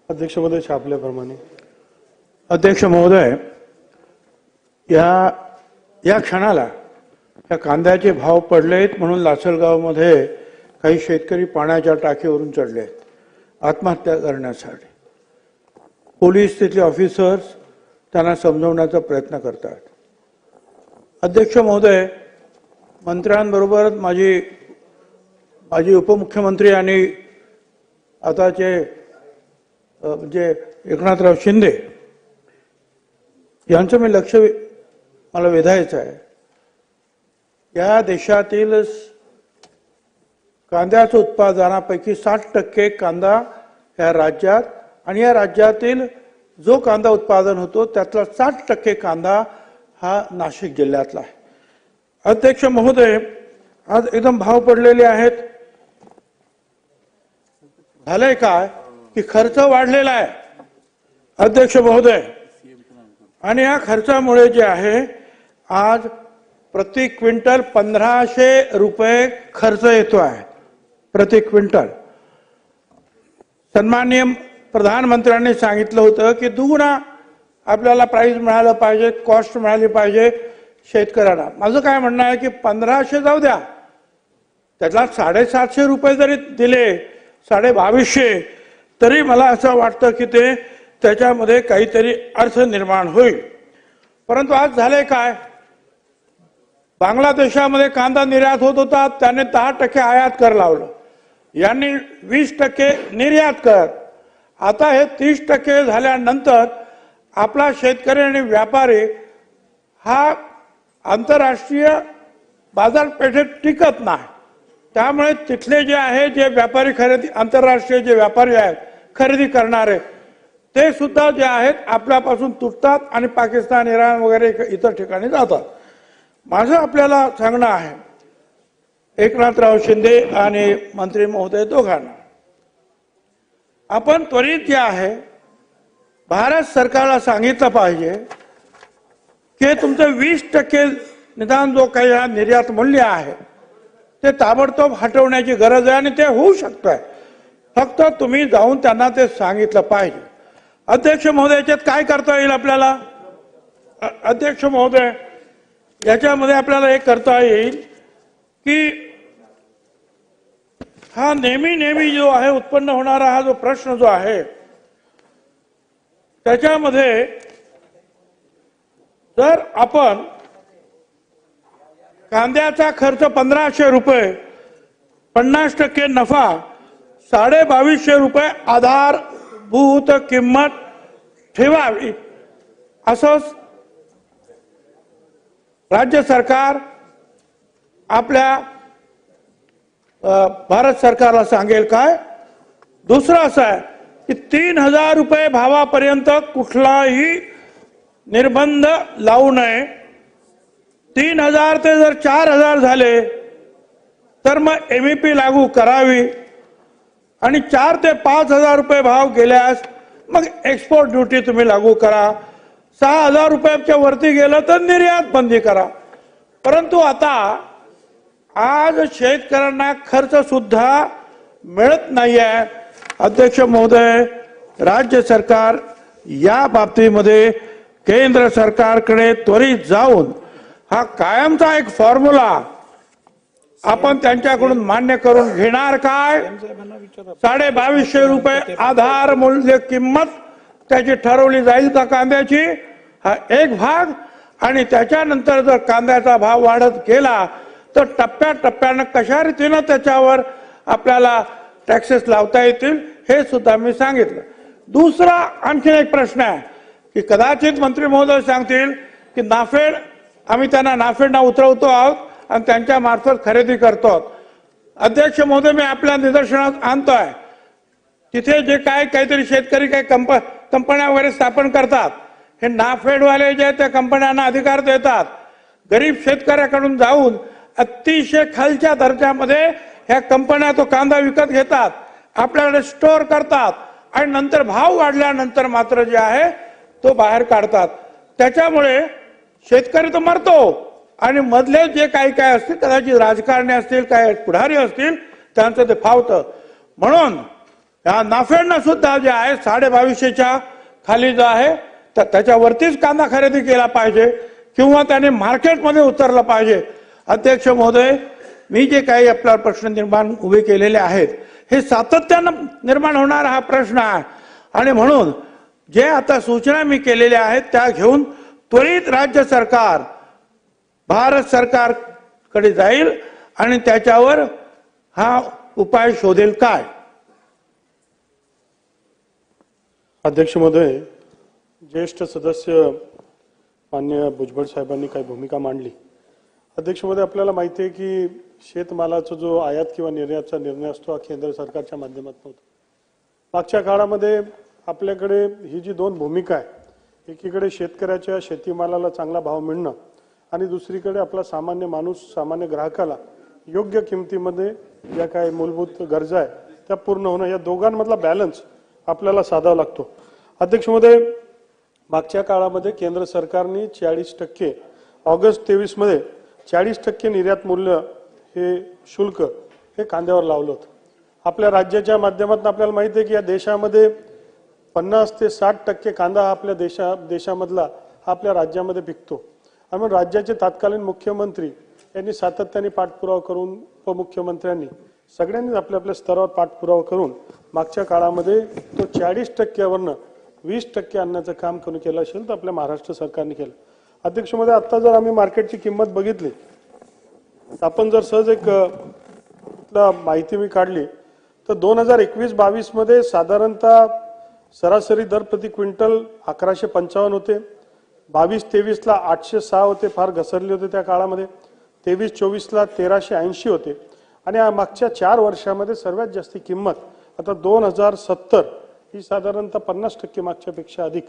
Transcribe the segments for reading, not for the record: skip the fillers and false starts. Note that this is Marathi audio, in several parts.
अध्यक्ष महोदय, छापल्याप्रमाणे. अध्यक्ष महोदय, या क्षणाला या कांद्याचे भाव पडलेत म्हणून लासलगावमध्ये काही शेतकरी पाण्याच्या टाकीवरून चढले आहेत आत्महत्या करण्यासाठी. पोलीस तिथले ऑफिसर्स त्यांना समजवण्याचा प्रयत्न करतात. अध्यक्ष महोदय, मंत्र्यांबरोबर माझी उपमुख्यमंत्री आणि आताचे म्हणजे एकनाथराव शिंदे यांचं मी लक्ष मला वेधायचं आहे. या देशातील कांद्याच्या उत्पादनापैकी 60% कांदा या राज्यात आणि या राज्यातील जो कांदा उत्पादन होतो त्यातला 60% कांदा हा नाशिक जिल्ह्यातला आहे. अध्यक्ष महोदय, आज एकदम भाव पडलेले आहेत. झालंय काय की खर्च वाढलेला आहे अध्यक्ष महोदय, आणि या खर्चामुळे जे आहे आज प्रति क्विंटल 1500 रुपये खर्च येतो आहे प्रति क्विंटल. सन्माननीय प्रधानमंत्र्यांनी सांगितलं होतं की दुगुणा आपल्याला प्राइस मिळालं पाहिजे, कॉस्ट मिळाली पाहिजे शेतकऱ्यांना. माझं काय म्हणणं आहे की 1500 जाऊ द्या, त्यातला 750 रुपये जरी दिले, 2250, तरी मला असं वाटतं की ते त्याच्यामध्ये काहीतरी अर्थ निर्माण होईल. परंतु आज झाले काय, बांगलादेशामध्ये कांदा निर्यात होत होता, त्याने 10% आयात कर लावलं, यांनी 20% निर्यात कर. आता हे 30% झाल्यानंतर आपला शेतकरी आणि व्यापारी हा आंतरराष्ट्रीय बाजारपेठेत टिकत नाही. त्यामुळे तिथले जे आहे जे व्यापारी खरेदी आंतरराष्ट्रीय जे व्यापारी आहेत खरेदी करणारे ते सुद्धा जे आहेत आपल्यापासून तुटतात आणि पाकिस्तान, इराण वगैरे इतर ठिकाणी जातात. माझं आपल्याला सांगणं आहे एकनाथराव शिंदे आणि मंत्री महोदय दोघांना, आपण त्वरित जे आहे भारत सरकारला सांगितलं पाहिजे की तुमचं 20% निदान जो काही हा निर्यात मूल्य आहे ते ताबडतोब हटवण्याची गरज आहे आणि ते होऊ शकतंय. फक्त तुम्ही जाऊन त्यांना ते सांगितलं पाहिजे. अध्यक्ष महोदय, याच्यात काय करता येईल आपल्याला? अध्यक्ष महोदय, याच्यामध्ये आपल्याला हे करता येईल की हा नेहमी जो आहे उत्पन्न होणारा हा जो प्रश्न जो आहे त्याच्यामध्ये जर आपण कांद्याचा खर्च 1500 रुपये, 50% नफा, 2250 रुपये आधारभूत किंमत ठेवावी असं राज्य सरकार आपल्या भारत सरकारला सांगेल. काय दुसरं असं आहे की 3000 रुपये भावापर्यंत कुठलाही निर्बंध लावू नये. 3000 ते जर 4000 झाले तर मग MEP लागू करावी आणि 4 ते 5000 रुपये भाव गेल्यास मग एक्सपोर्ट ड्युटी तुम्ही लागू करा. 6000 रुपयाच्या वरती गेलं तर निर्यात बंदी करा. परंतु आता आज शेतकऱ्यांना खर्च सुद्धा मिळत नाही आहे. अध्यक्ष महोदय, राज्य सरकार या बाबतीमध्ये केंद्र सरकारकडे त्वरित जाऊन हा कायमचा एक फॉर्म्युला आपण त्यांच्याकडून मान्य करून घेणार. काय 2250 रुपये आधार मूल्य किंमत त्याची ठरवली जाईल का कांद्याची? हा एक भाग. आणि त्याच्यानंतर जर कांद्याचा भाव वाढत गेला तर टप्प्याटप्प्यानं कशा रीतीनं त्याच्यावर आपल्याला टॅक्सेस लावता येतील हे सुद्धा मी सांगितलं. दुसरा आणखी एक प्रश्न आहे की कदाचित मंत्री महोदय सांगतील की नाफेड, आम्ही त्यांना नाफेडना उतरवतो आहोत आणि त्यांच्या मार्फत खरेदी करतो आहोत. अध्यक्ष महोदय, मी आपल्या निदर्शनात आणतोय तिथे जे काहीतरी शेतकरी काही कंपन्या वगैरे स्थापन करतात, हे नाफेडवाले जे त्या कंपन्यांना अधिकार देतात, गरीब शेतकऱ्याकडून जाऊन अतिशय खालच्या दर्जामध्ये ह्या कंपन्या तो कांदा विकत घेतात, आपल्याकडे स्टोअर करतात आणि नंतर भाव वाढल्यानंतर मात्र जे आहे तो बाहेर काढतात. त्याच्यामुळे शेतकरी तर मरतो आणि मधले जे काही असतील, कदाचित राजकारणी असतील, काय पुढारी असतील, त्यांचं ते फावतं. म्हणून या नाफेडनं सुद्धा जे आहे 2250च्या खाली जो आहे तर त्याच्यावरतीच कांदा खरेदी केला पाहिजे किंवा त्याने मार्केटमध्ये उतरलं पाहिजे। अध्यक्ष महोदय, मी जे काही आपला प्रश्न निर्माण उभे केलेले आहेत हे सातत्यानं निर्माण होणारा हा प्रश्न आहे आणि म्हणून जे आता सूचना मी केलेल्या आहेत त्या घेऊन त्वरित राज्य सरकार भारत सरकारकडे जाईल आणि त्याच्यावर हा उपाय शोधेल काय। अध्यक्ष महोदय, ज्येष्ठ सदस्य माननीय भुजबळ साहेबांनी काही भूमिका मांडली। अध्यक्ष महोदय, आपल्याला माहिती आहे की शेतमालाचा जो आयात किंवा निर्यातचा निर्णय असतो हा केंद्र सरकारच्या माध्यमातून होतो। मागच्या काळामध्ये आपल्याकडे ही जी दोन भूमिका आहे, एकीकडे शेतकऱ्याच्या शेतीमालाला चांगला भाव मिळणं आणि दुसरीकडे आपला सामान्य माणूस सामान्य ग्राहकाला योग्य किमतीमध्ये ज्या काही मूलभूत गरजा आहे त्या पूर्ण होणं, या दोघांमधला बॅलन्स आपल्याला साधावा लागतो। अध्यक्ष महोदय, मागच्या काळामध्ये केंद्र सरकारने 40% ऑगस्ट 23 मध्ये 40% निर्यात मूल्य हे शुल्क हे कांद्यावर लावलं होतं। आपल्या राज्याच्या माध्यमातून आपल्याला माहिती आहे की या देशामध्ये 50 ते 60% कांदा हा आपल्या देशामधला हा आपल्या राज्यामध्ये पिकतो आणि म्हणून राज्याचे तत्कालीन मुख्यमंत्री यांनी सातत्याने पाठपुरावा करून उपमुख्यमंत्र्यांनी सगळ्यांनी आपल्या आपल्या स्तरावर पाठपुरावा करून मागच्या काळामध्ये तो 40% वरनं 20% आणण्याचं काम कोणी केलं असेल तर आपल्या महाराष्ट्र सरकारने केलं। अध्यक्ष महोदय, आता जर आम्ही मार्केटची किंमत बघितली तर आपण जर सहज एक माहिती मी काढली तर 2021-22 मध्ये साधारणतः सरासरी दर प्रति क्विंटल 1155 होते, 22-23 ला 806 होते, फार घसरले होते त्या काळामध्ये, 23-24 ला 1380 होते आणि मागच्या 4 वर्षामध्ये सर्वात जास्ती किंमत आता 2070 ही साधारणतः 50% मागच्या पेक्षा अधिक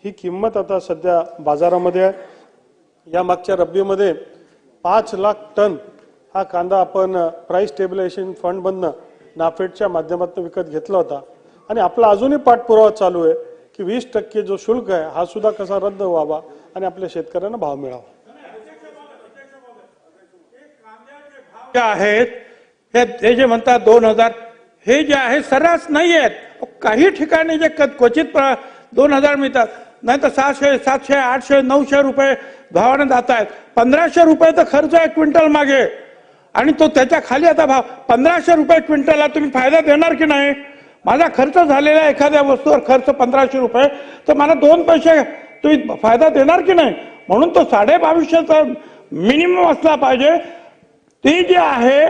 ही किंमत आता सध्या बाजारामध्ये आहे। या मागच्या रब्बीमध्ये 5 लाख टन हा कांदा आपण प्राइस स्टेबिलायझेशन फंड मधनं नाफेडच्या माध्यमातून विकत घेतला होता आणि आपला अजूनही पाठपुरावा चालू आहे की 20% जो शुल्क आहे हा सुद्धा कसा रद्द व्हावा आणि आपल्या शेतकऱ्यांना भाव मिळावा। आहेत हे जे म्हणतात 2000 हे जे आहे सर्रास नाही आहेत, काही ठिकाणी जे क्वचित 2000 मिळतात, नाही तर 600, 700, 800, 900 रुपये भावाने जात आहेत। 1500 रुपये तर खर्च आहे क्विंटल मागे आणि तो त्याच्या खाली आता भाव 1500 रुपये क्विंटलला तुम्ही फायदा देणार की नाही? माझा खर्च झालेला एखाद्या वस्तूवर खर्च 1500 रुपये तर मला 2 पैसे तुम्ही फायदा देणार की नाही? म्हणून तो 2250चा मिनिमम असला पाहिजे। ती जी आहे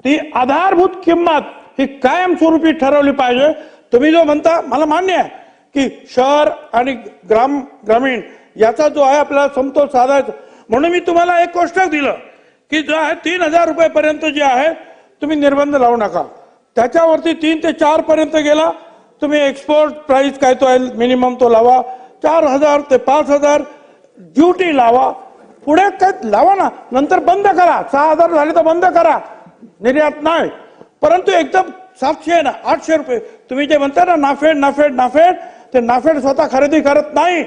ती आधारभूत किंमत ही कायमस्वरूपी ठरवली पाहिजे। तुम्ही जो म्हणता मला मान्य आहे की शहर आणि ग्रामीण याचा जो आहे आपल्याला समतोल साधायचा, म्हणून मी तुम्हाला एक कोष्टक दिलं की जो आहे 3000 रुपयेपर्यंत जे आहे तुम्ही निर्बंध लावू नका, त्याच्यावरती 3 ते 4 पर्यंत गेला तुम्ही एक्सपोर्ट प्राइस काय तो आहे मिनिमम तो लावा, 4000 ते 5000 ड्युटी लावा, पुढे काय लावा ना, नंतर बंद करा, 6000 झाले तर बंद करा, निर्यात नाही। परंतु एकदम 700 ना 800 रुपये तुम्ही जे म्हणता ना नाफेड नाफेड नाफेड, ते नाफेड स्वतः खरेदी करत नाही,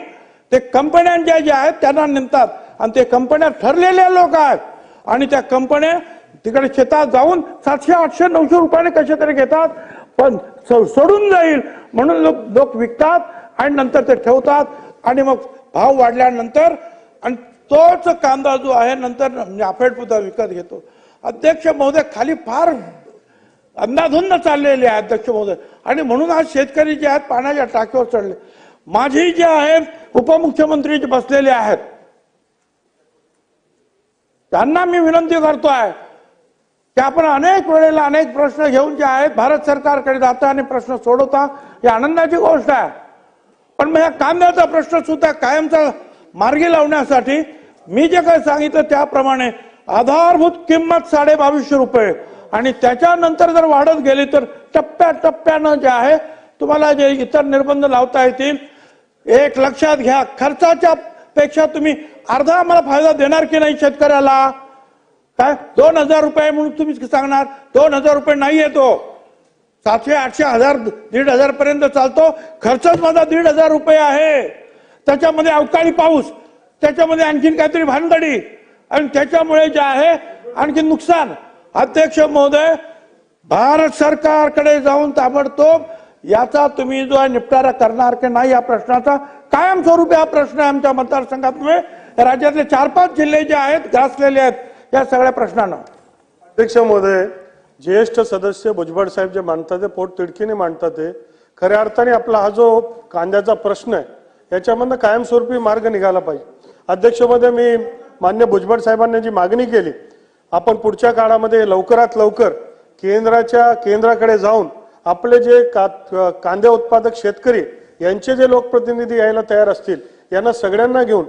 ते कंपन्यांच्या ज्या आहेत त्यांना नेतात आणि ते कंपन्या ठरलेल्या लोक आहेत आणि त्या कंपन्या तिकडे शेतात जाऊन 700, 800, 900 रुपयाने कसे तरी घेतात, पण सोडून जाईल म्हणून लोक विकतात आणि नंतर ते ठेवतात आणि मग भाव वाढल्यानंतर आणि तोच कांदा जो आहे नंतर नाफेड सुद्धा विकत घेतो। अध्यक्ष महोदय, खाली फार अंधाधुंद चाललेले आहे अध्यक्ष महोदय आणि म्हणून आज शेतकरी जे आहेत पाण्याच्या टाकीवर चढले। माझी जे आहेत उपमुख्यमंत्री जे बसलेले आहेत त्यांना मी विनंती करतोय की आपण अनेक वेळेला अनेक प्रश्न घेऊन जे आहेत भारत सरकारकडे जाता आणि प्रश्न सोडवता, ही आनंदाची गोष्ट आहे, पण मग या कांद्याचा प्रश्न सुद्धा कायमचा मार्गी लावण्यासाठी मी जे काही सांगितलं त्याप्रमाणे आधारभूत किंमत 2250 रुपये आणि त्याच्यानंतर जर वाढत गेली तर टप्प्याटप्प्यानं जे आहे तुम्हाला जे इतर निर्बंध लावता येतील। एक लक्षात घ्या, खर्चाच्या पेक्षा तुम्ही अर्धा आम्हाला फायदा देणार की नाही शेतकऱ्याला? काय 2000 रुपये म्हणून तुम्ही सांगणार? 2000 रुपये नाही येतो, 700, 800, 1000, 1500 पर्यंत चालतो। खर्चच माझा 1500 रुपये आहे, त्याच्यामध्ये अवकाळी पाऊस, त्याच्यामध्ये आणखीन काहीतरी भानगडी आणि त्याच्यामुळे जे आहे आणखी नुकसान। अध्यक्ष महोदय, भारत सरकारकडे जाऊन ताबडतोब याचा तुम्ही जो आहे निपटारा करणार की नाही या प्रश्नाचा कायमस्वरूपी हा प्रश्न आहे आमच्या मतदारसंघात. राज्यातले 4-5 जिल्हे जे आहेत ग्रासलेले आहेत या सगळ्या प्रश्नांना. अध्यक्ष महोदय, ज्येष्ठ सदस्य भुजबळ साहेब जे मांडतात ते पोट तिडकीने मांडतात ते खऱ्या अर्थाने आपला हा जो कांद्याचा प्रश्न आहे याच्यामधनं कायमस्वरूपी मार्ग निघाला पाहिजे. अध्यक्ष महोदय, मी मान्य भुजबळ साहेबांनी जी मागणी केली, आपण पुढच्या काळामध्ये लवकरात लवकर केंद्राकडे जाऊन आपले जे कांदे उत्पादक शेतकरी यांचे जे लोकप्रतिनिधी यायला तयार असतील यांना सगळ्यांना घेऊन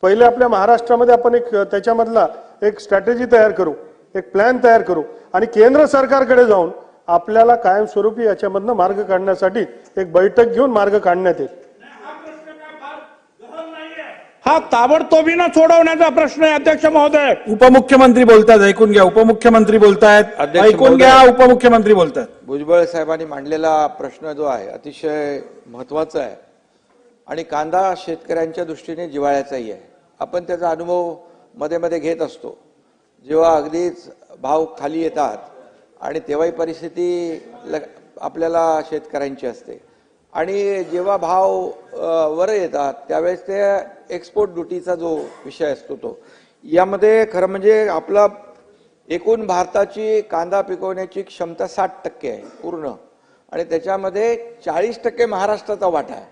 पहिले आपल्या महाराष्ट्रामध्ये आपण एक त्याच्यामधला एक स्ट्रॅटेजी तयार करू, एक प्लॅन तयार करू आणि केंद्र सरकारकडे जाऊन आपल्याला कायमस्वरूपी याच्यामधनं मार्ग काढण्यासाठी एक बैठक घेऊन मार्ग काढण्यात येईल. हा ताबडतोबीनं सोडवण्याचा प्रश्न आहे अध्यक्ष महोदय. उपमुख्यमंत्री बोलतात, ऐकून घ्या. उपमुख्यमंत्री बोलतायत, अध्यक्ष ऐकून घ्या. उपमुख्यमंत्री बोलतात. भुजबळ साहेबांनी मांडलेला प्रश्न जो आहे अतिशय महत्वाचा आहे आणि कांदा शेतकऱ्यांच्या दृष्टीने जिव्हाळ्याचाही आहे. आपण त्याचा अनुभव मध्ये मध्ये घेत असतो. जेव्हा अगदीच भाव खाली येतात आणि तेव्हाही परिस्थिती आपल्याला शेतकऱ्यांची असते आणि जेव्हा भाव वर येतात त्यावेळेस ते एक्सपोर्ट ड्युटीचा जो विषय असतो तो यामध्ये खरं म्हणजे आपला एकूण भारताची कांदा पिकवण्याची क्षमता 60% आहे पूर्ण आणि त्याच्यामध्ये 40% महाराष्ट्राचा वाटा आहे.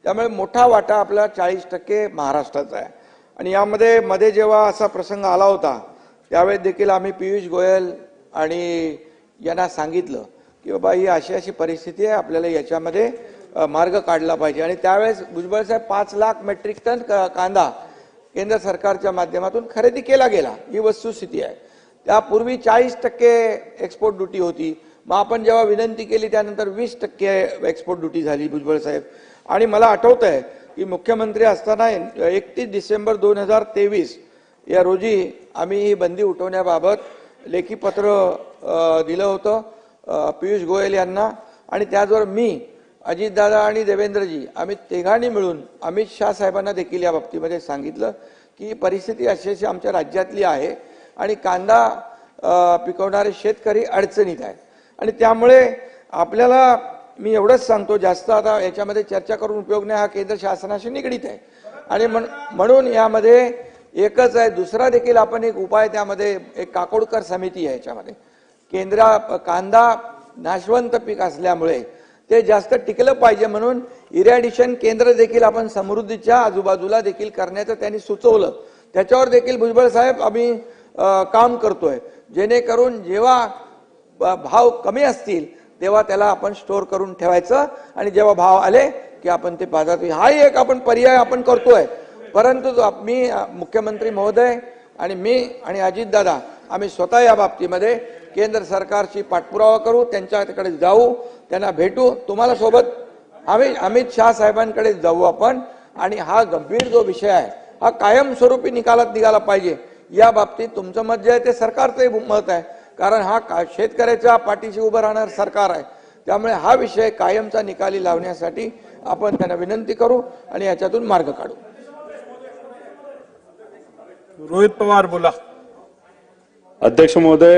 त्यामुळे मोठा वाटा आपला 40% महाराष्ट्राचा आहे. आणि यामध्ये मध्ये जेव्हा असा प्रसंग आला होता त्यावेळेस देखील आम्ही पियुष गोयल आणि यांना सांगितलं की बाबा ही अशी अशी परिस्थिती आहे, आपल्याला याच्यामध्ये मार्ग काढला पाहिजे. आणि त्यावेळेस भुजबळ साहेब 5 लाख मेट्रिक टन कांदा केंद्र सरकारच्या माध्यमातून खरेदी केला गेला, ही वस्तुस्थिती आहे. त्यापूर्वी 40% एक्सपोर्ट ड्युटी होती. मग आपण जेव्हा विनंती केली त्यानंतर 20% एक्सपोर्ट ड्युटी झाली भुजबळ साहेब. आणि मला आठवत आहे की मुख्यमंत्री असताना 31 डिसेंबर 2023 या रोजी आम्ही ही बंदी उठवण्याबाबत लेखी पत्र दिलं होतं पियुष गोयल यांना आणि त्याचबरोबर मी, अजितदादा आणि देवेंद्रजी आम्ही तिघांनी मिळून अमित शाह साहेबांना देखील या बाबतीमध्ये सांगितलं की परिस्थिती अशी आमच्या राज्यातली आहे आणि कांदा पिकवणारे शेतकरी अडचणीत आहेत. आणि त्यामुळे आपल्याला मी एवढंच सांगतो, जास्त आता याच्यामध्ये चर्चा करून उपयोग नाही, हा केंद्र शासनाशी निगडीत आहे आणि म्हणून यामध्ये एकच आहे. दुसरा देखील आपण एक उपाय त्यामध्ये एक काकोडकर समिती आहे याच्यामध्ये. कांदा नाशवंत पीक असल्यामुळे ते जास्त टिकलं पाहिजे म्हणून इरॅडिशन केंद्र देखील आपण समृद्धीच्या आजूबाजूला देखील करण्याचं त्यांनी सुचवलं. त्याच्यावर देखील भुजबळ साहेब आम्ही काम करतोय जेणेकरून जेव्हा भाव कमी असतील तेव्हा त्याला आपण स्टोअर करून ठेवायचं आणि जेव्हा भाव आले की आपण ते बाजारात, हाही एक आपण पर्याय आपण करतोय. परंतु मी मुख्यमंत्री महोदय आणि मी आणि अजितदादा आम्ही स्वतः या बाबतीमध्ये केंद्र सरकारची पाठपुरावा करू, त्यांच्याकडे जाऊ, त्यांना भेटू. तुम्हाला सोबत आम्ही अमित शाह साहेबांकडे जाऊ आपण आणि हा गंभीर जो विषय आहे हा कायमस्वरूपी निकालात निघाला पाहिजे. या बाबतीत तुमचं मत जे आहे ते सरकारचंही मत आहे, कारण हा शेतकऱ्याच्या पाठीशी उभं राहणार सरकार आहे. त्यामुळे हा विषय कायमचा निकाली लावण्यासाठी आपण त्यांना विनंती करू आणि याच्यातून मार्ग काढू. रोहित पवार बोला. अध्यक्ष महोदय,